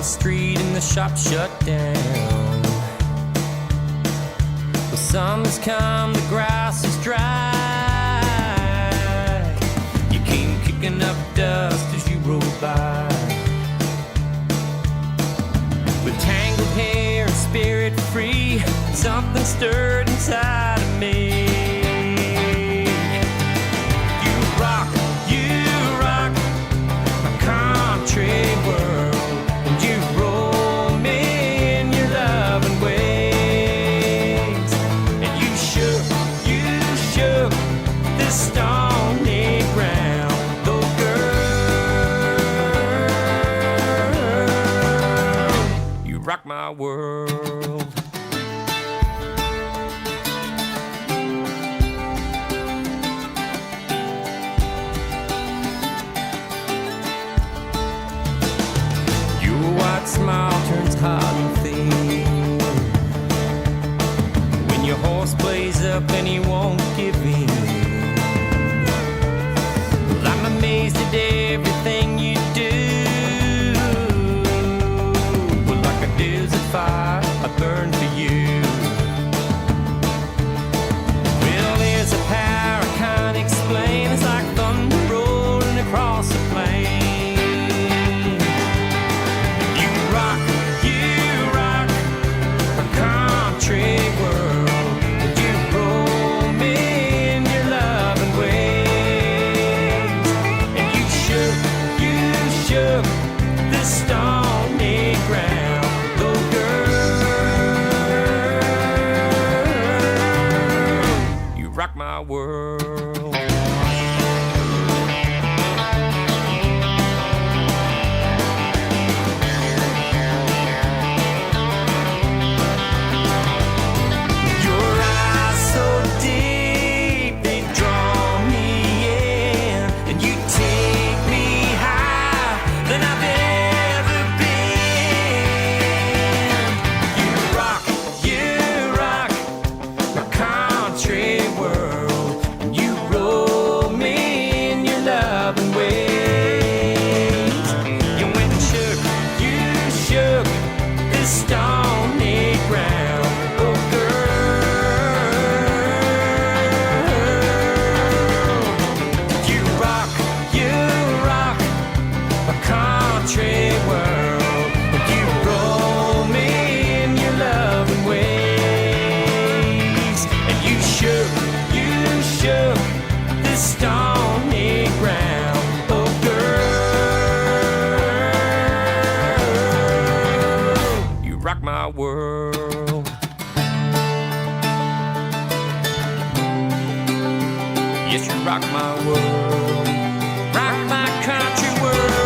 the street and the shop shut down. The summer's come, the grass is dry. You came kicking up dust as you rolled by, with tangled hair and spirit free. Something stirred inside of me. You rock my country world, and you roll me in your loving ways. And you shook this stony ground, oh girl, you rock my world. Smile turns hot and thin when your horse plays up and he won't give in. Well, I'm amazed at everything you do. Well, like a desert fire, I burn for you. Well, there's a power I can't explain. It's like thunder rolling across the plain. Country world, and you roll me in your loving ways. And you shook this stony ground, oh girl, you rock my world. Stony ground, oh girl, you rock a country world, and you roll me in your loving ways. And you shook this stony ground, oh girl, you rock my world. Yes, you rock my world, rock my country world.